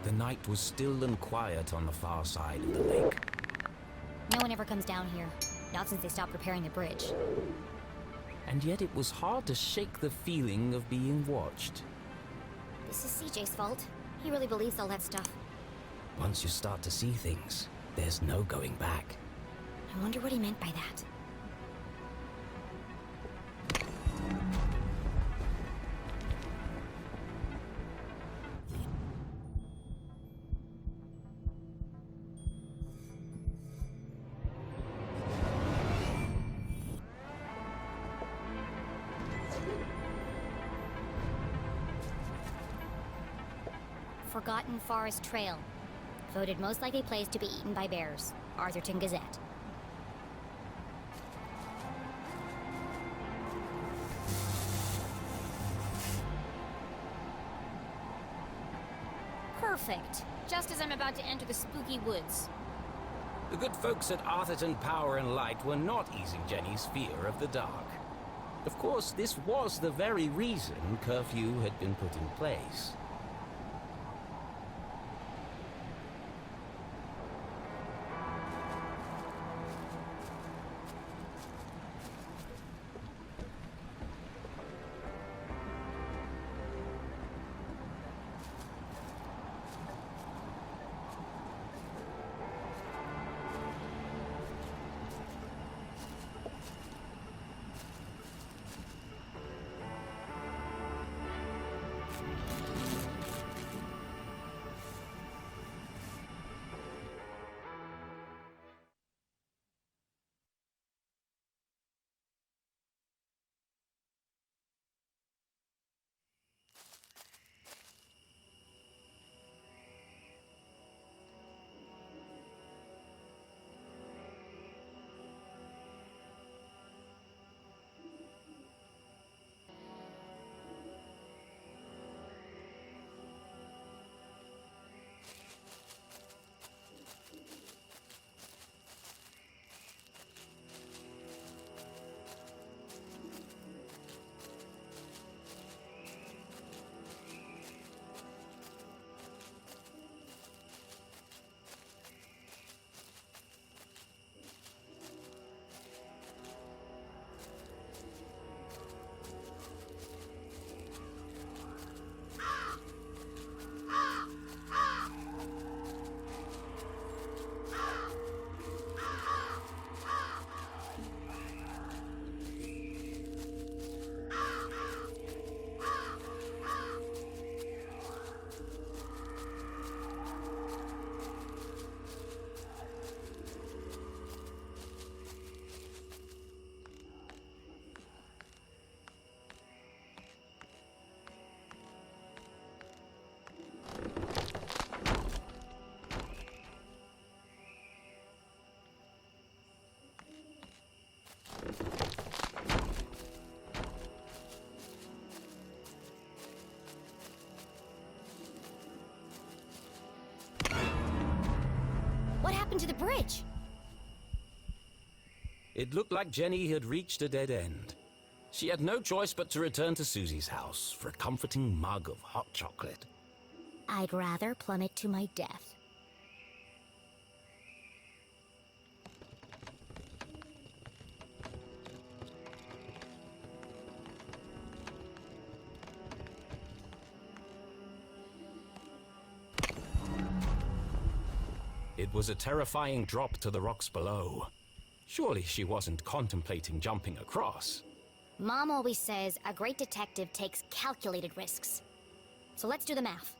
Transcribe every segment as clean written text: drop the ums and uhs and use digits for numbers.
The night was still and quiet on the far side of the lake. No one ever comes down here, not since they stopped repairing the bridge. And yet it was hard to shake the feeling of being watched. This is CJ's fault. He really believes all that stuff. Once you start to see things, there's no going back. I wonder what he meant by that. Forgotten Forest Trail. Voted most likely place to be eaten by bears. Arthurton Gazette. Perfect. Just as I'm about to enter the spooky woods. The good folks at Arthurton Power and Light were not easing Jenny's fear of the dark. Of course, this was the very reason curfew had been put in place. What happened to the bridge? It looked like Jenny had reached a dead end. She had no choice but to return to Susie's house for a comforting mug of hot chocolate. I'd rather plummet to my death. It was a terrifying drop to the rocks below. Surely she wasn't contemplating jumping across. Mom always says a great detective takes calculated risks. So let's do the math.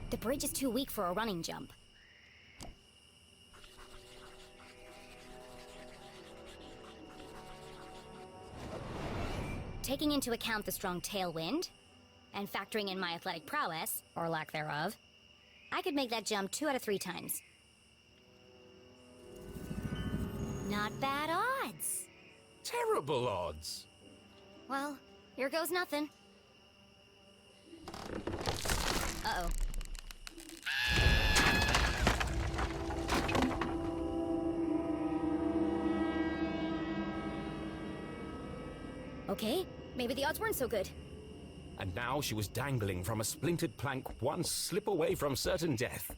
The bridge is too weak for a running jump. Taking into account the strong tailwind, and factoring in my athletic prowess, or lack thereof, I could make that jump 2 out of 3 times. Not bad odds. Terrible odds. Well, here goes nothing. Okay, maybe the odds weren't so good. And now she was dangling from a splintered plank, one slip away from certain death.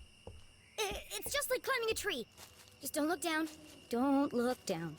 It's just like climbing a tree. Just don't look down. Don't look down.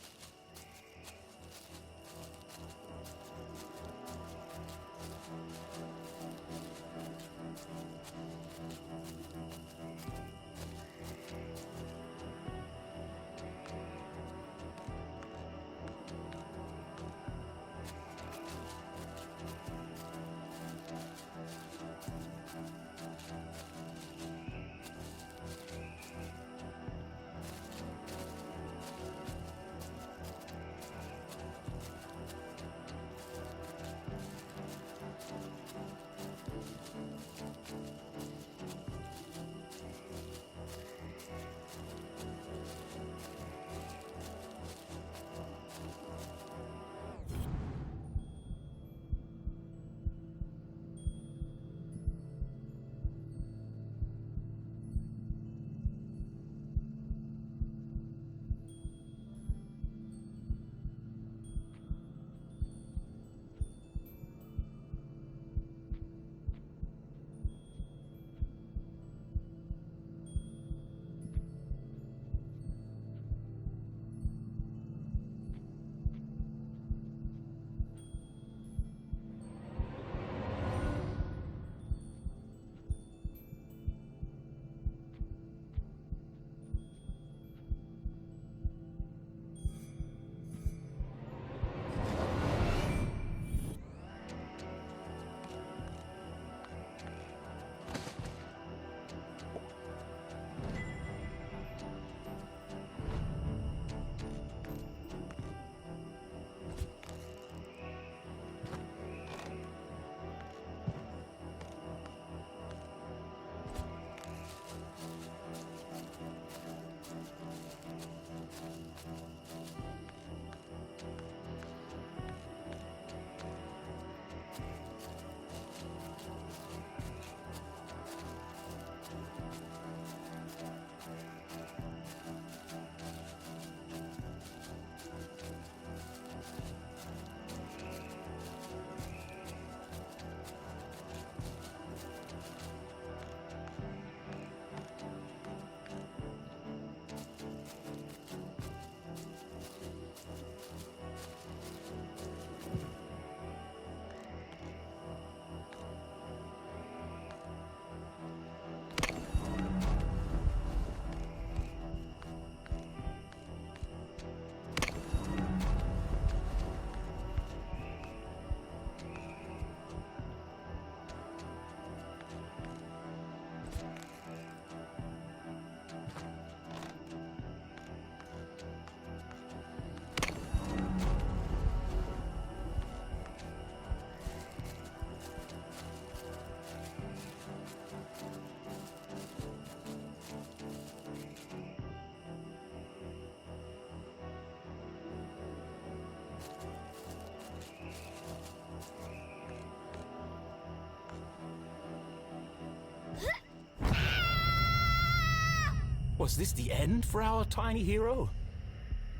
Was this the end for our tiny hero?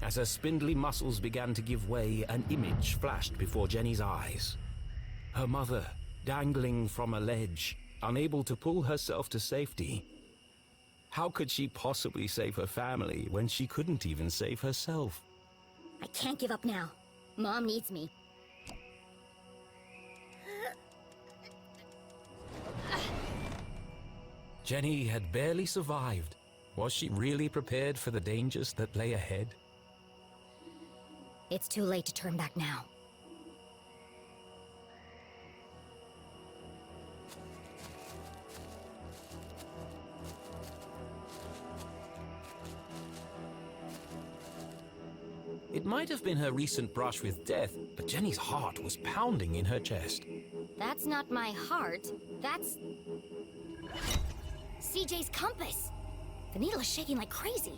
As her spindly muscles began to give way, an image flashed before Jenny's eyes. Her mother, dangling from a ledge, unable to pull herself to safety. How could she possibly save her family when she couldn't even save herself? I can't give up now. Mom needs me. Jenny had barely survived. Was she really prepared for the dangers that lay ahead? It's too late to turn back now. It might have been her recent brush with death, but Jenny's heart was pounding in her chest. That's not my heart. That's... CJ's compass! The needle is shaking like crazy.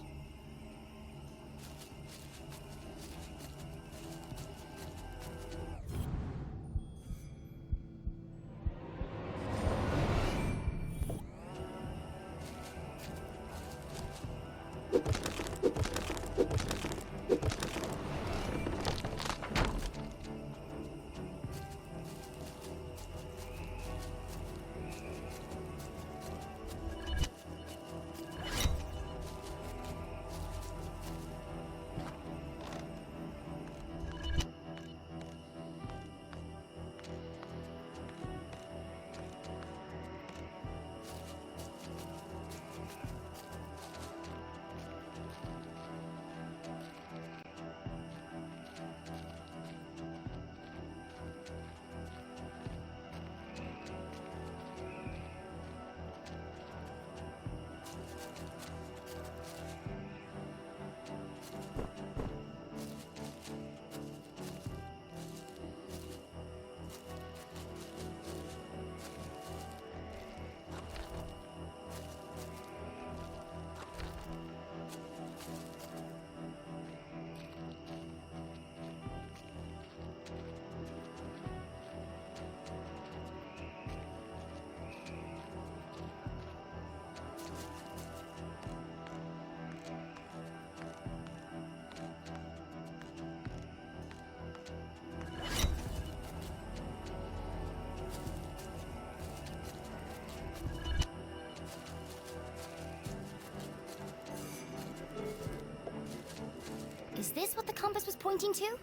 Is this what the compass was pointing to?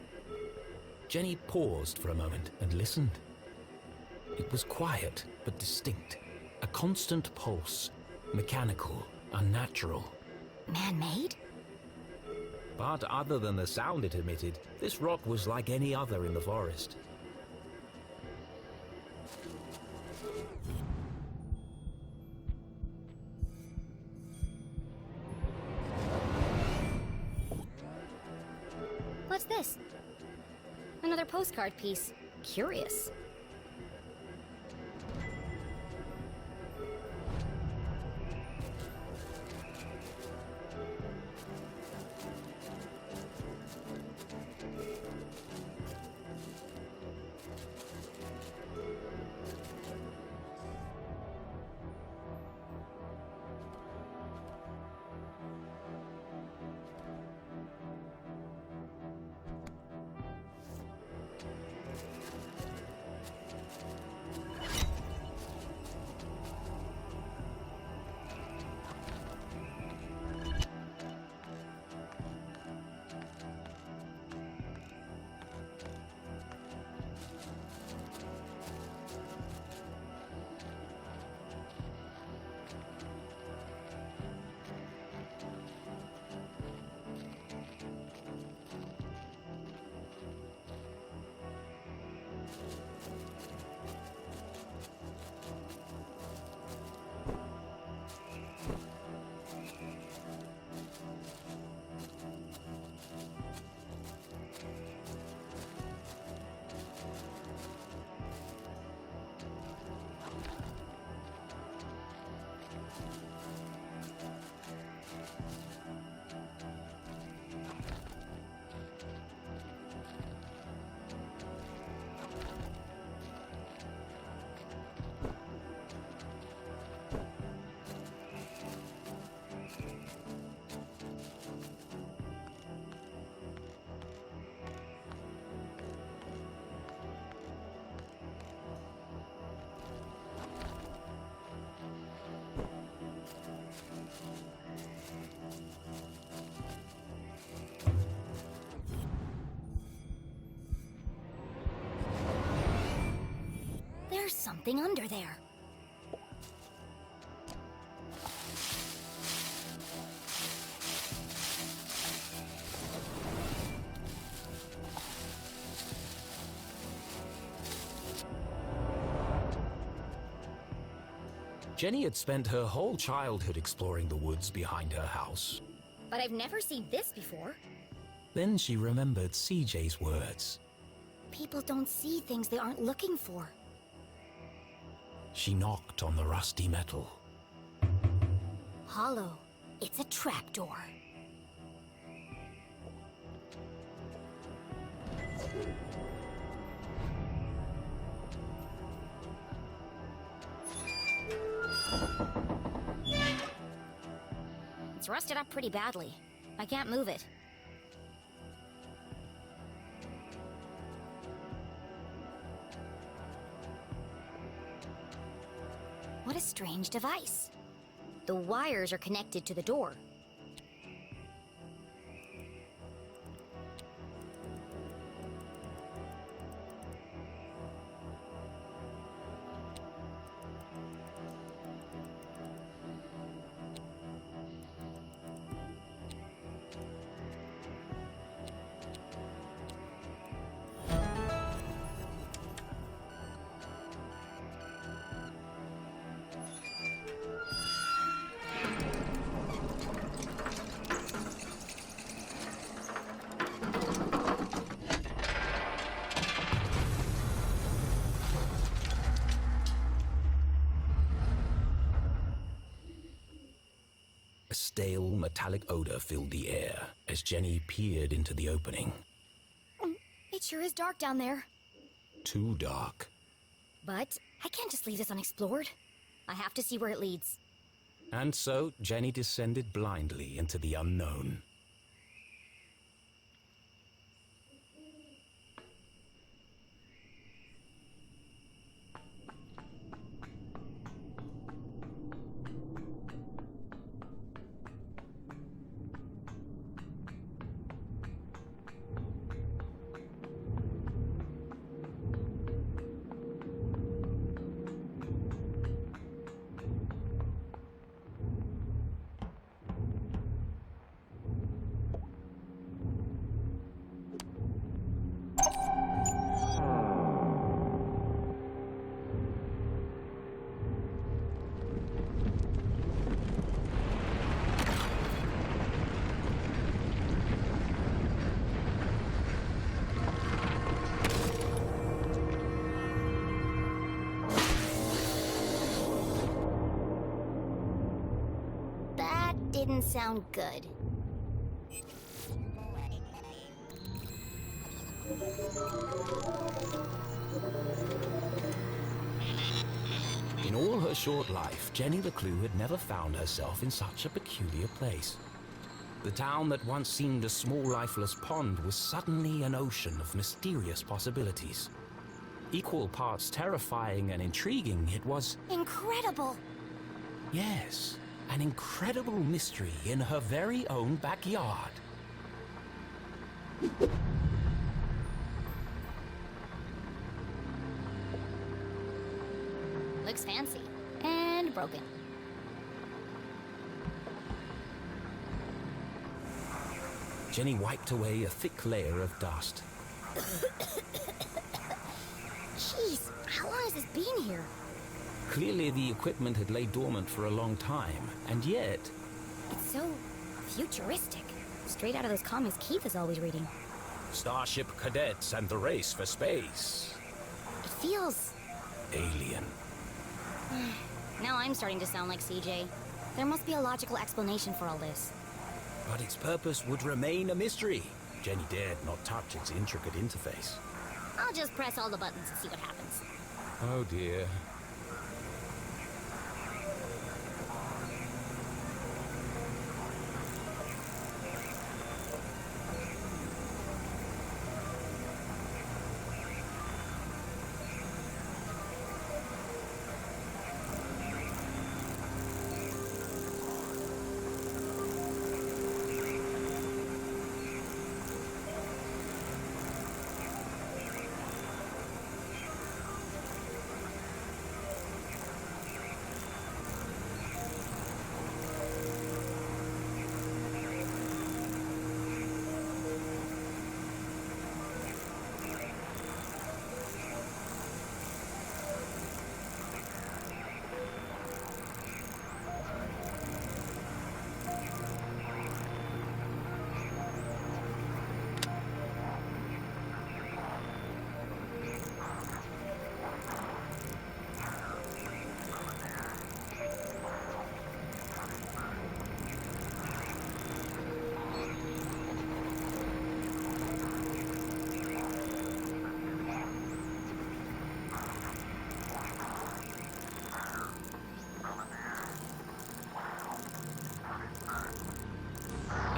Jenny paused for a moment and listened. It was quiet but distinct, a constant pulse, mechanical, unnatural. Man-made? But other than the sound it emitted, this rock was like any other in the forest. What's this? Another postcard piece. Curious. There's something under there. Jenny had spent her whole childhood exploring the woods behind her house. But I've never seen this before. Then she remembered CJ's words. People don't see things they aren't looking for. She knocked on the rusty metal. Hollow. It's a trapdoor. It's rusted up pretty badly. I can't move it. What a strange device. The wires are connected to the door. A stale, metallic odor filled the air as Jenny peered into the opening. It sure is dark down there. Too dark. But I can't just leave this unexplored. I have to see where it leads. And so Jenny descended blindly into the unknown. didn't sound good. In all her short life, Jenny LeClue had never found herself in such a peculiar place. The town that once seemed a small, lifeless pond was suddenly an ocean of mysterious possibilities. Equal parts terrifying and intriguing, it was... Incredible! Yes, an incredible mystery in her very own backyard. Looks fancy. And broken. Jenny wiped away a thick layer of dust. Jeez, how long has this been here? Clearly the equipment had laid dormant for a long time, and yet... It's so futuristic. Straight out of those comics Keith is always reading. Starship cadets and the race for space. It feels... Alien. Now I'm starting to sound like CJ. There must be a logical explanation for all this. But its purpose would remain a mystery. Jenny dared not touch its intricate interface. I'll just press all the buttons and see what happens. Oh dear.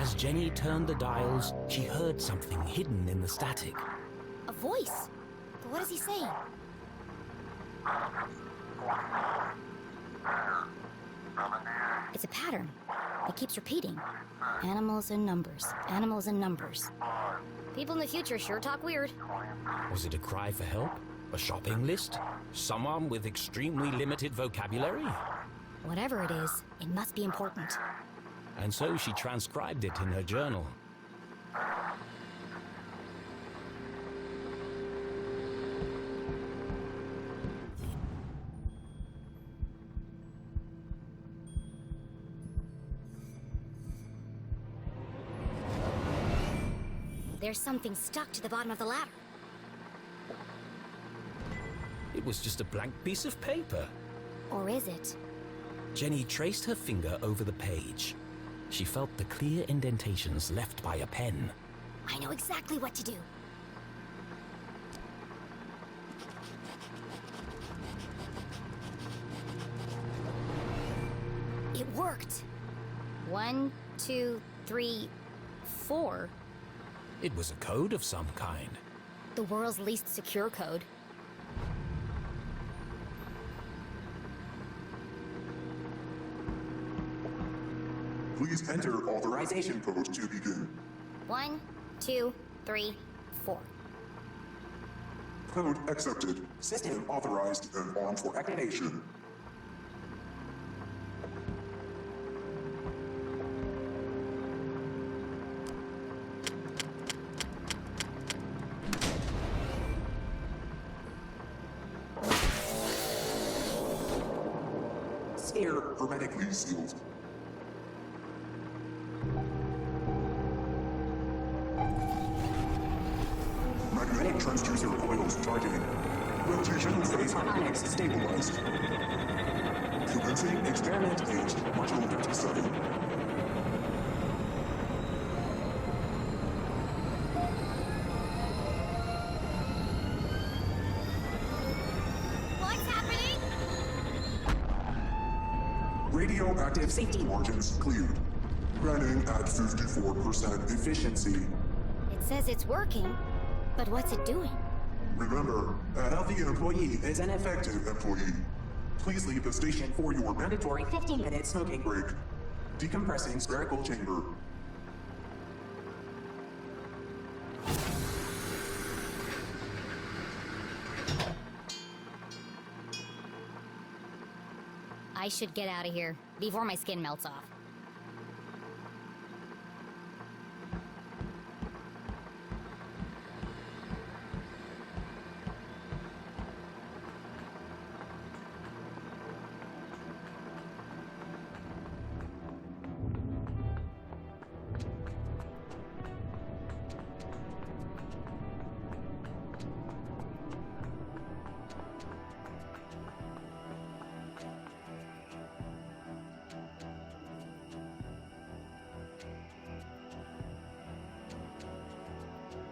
As Jenny turned the dials, she heard something hidden in the static. A voice? But what is he saying? It's a pattern. It keeps repeating. Animals and numbers. Animals and numbers. People in the future sure talk weird. Was it a cry for help? A shopping list? Someone with extremely limited vocabulary? Whatever it is, it must be important. And so she transcribed it in her journal. There's something stuck to the bottom of the ladder. It was just a blank piece of paper. Or is it? Jenny traced her finger over the page. She felt the clear indentations left by a pen. I know exactly what to do. It worked. 1, 2, 3, 4. It was a code of some kind. The world's least secure code. Please enter authorization code to begin. 1, 2, 3, 4. Code accepted. System authorized and armed for activation. Sphere hermetically sealed. Magnetic transducer coils charging. Rotation phase harmonics stabilized. Commencing experiment age much older to study. Radioactive safety margins cleared. Running at 54% efficiency. It says it's working, but what's it doing? Remember, a healthy employee is an effective employee. Please leave the station for your mandatory 15-minute smoking break. Decompressing spherical chamber. I should get out of here before my skin melts off.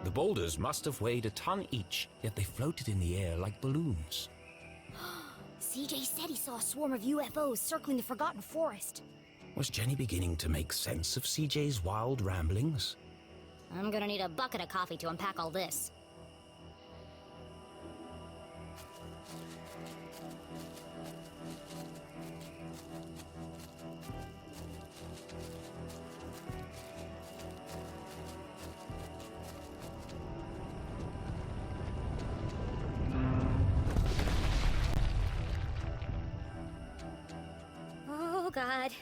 The boulders must have weighed a ton each, yet they floated in the air like balloons. CJ said he saw a swarm of UFOs circling the Forgotten Forest. Was Jenny beginning to make sense of CJ's wild ramblings? I'm gonna need a bucket of coffee to unpack all this. Oh, God.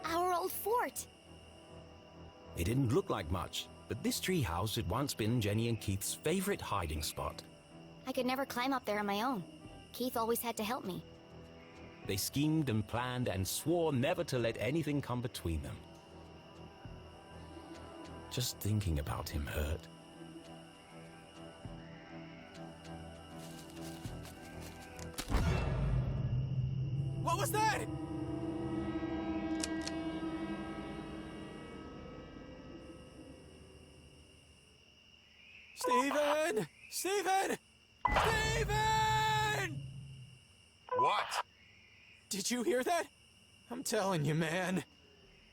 Our old fort. It didn't look like much, but this treehouse had once been Jenny and Keith's favorite hiding spot. I could never climb up there on my own. Keith always had to help me. They schemed and planned and swore never to let anything come between them. Just thinking about him hurt. What was that? Steven! Steven! Steven! What? Did you hear that? I'm telling you, man.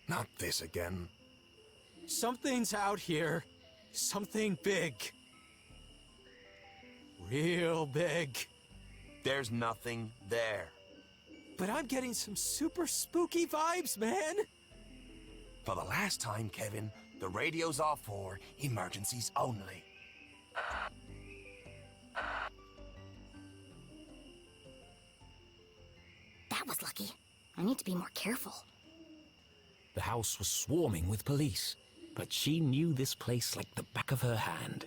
Not this again. Something's out here. Something big. Real big. There's nothing there. But I'm getting some super spooky vibes, man. For the last time, Kevin, the radio's off for emergencies only. That was lucky. I need to be more careful. The house was swarming with police, but she knew this place like the back of her hand.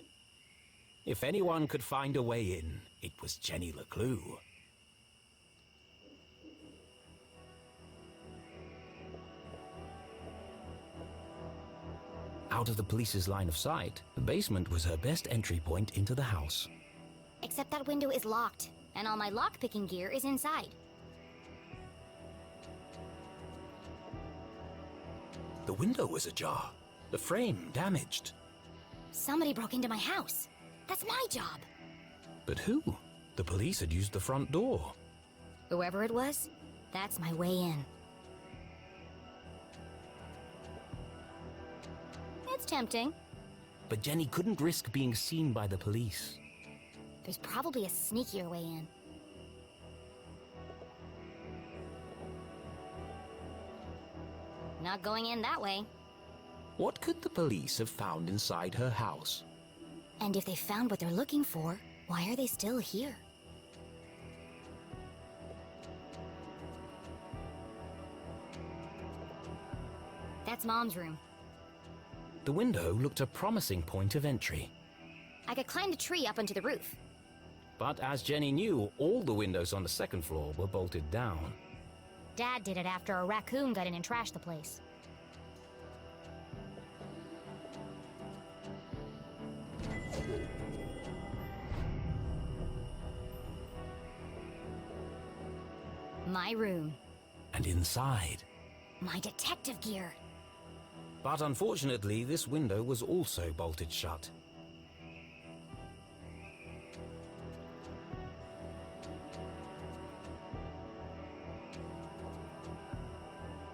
If anyone could find a way in, it was Jenny LeClue. Out of the police's line of sight, the basement was her best entry point into the house. Except that window is locked, and all my lockpicking gear is inside. The window was ajar, the frame damaged. Somebody broke into my house. That's my job. But who? The police had used the front door. Whoever it was, that's my way in. It's tempting. But Jenny couldn't risk being seen by the police. There's probably a sneakier way in. Not going in that way. What could the police have found inside her house? And if they found what they're looking for, why are they still here? That's Mom's room. The window looked a promising point of entry. I could climb the tree up onto the roof. But as Jenny knew, all the windows on the second floor were bolted down. Dad did it after a raccoon got in and trashed the place. My room. And inside. My detective gear. But unfortunately, this window was also bolted shut.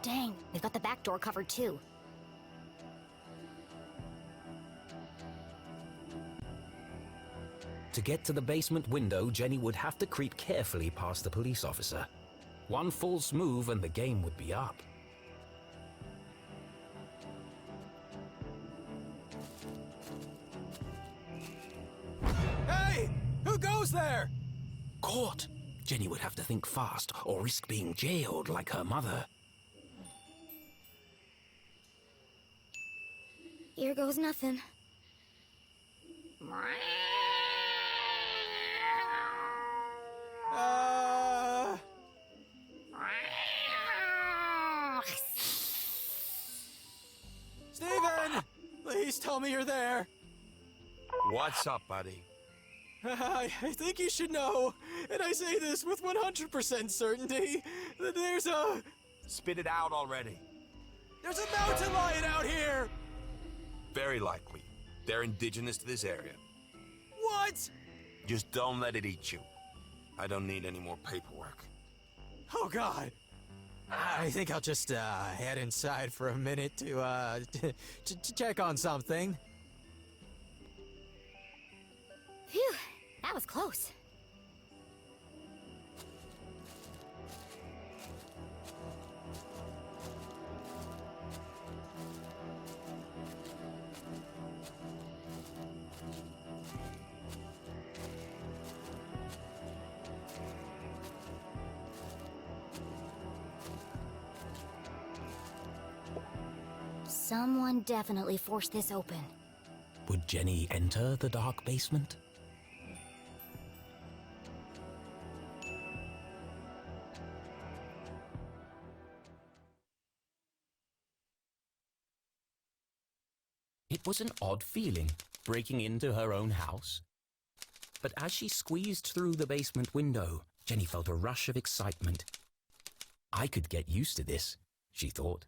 Dang, they've got the back door covered too. To get to the basement window, Jenny would have to creep carefully past the police officer. One false move and the game would be up. Hey! Who goes there? Caught! Jenny would have to think fast or risk being jailed like her mother. Here goes nothing. Steven! Please tell me you're there. What's up, buddy? I think you should know, and I say this with 100% certainty, that there's a mountain lion out here! Very likely. They're indigenous to this area. What? Just don't let it eat you. I don't need any more paperwork. Oh, God. I think I'll just head inside for a minute to check on something. Phew, that was close. Someone definitely forced this open. Would Jenny enter the dark basement? It was an odd feeling, breaking into her own house. But as she squeezed through the basement window, Jenny felt a rush of excitement. I could get used to this, she thought.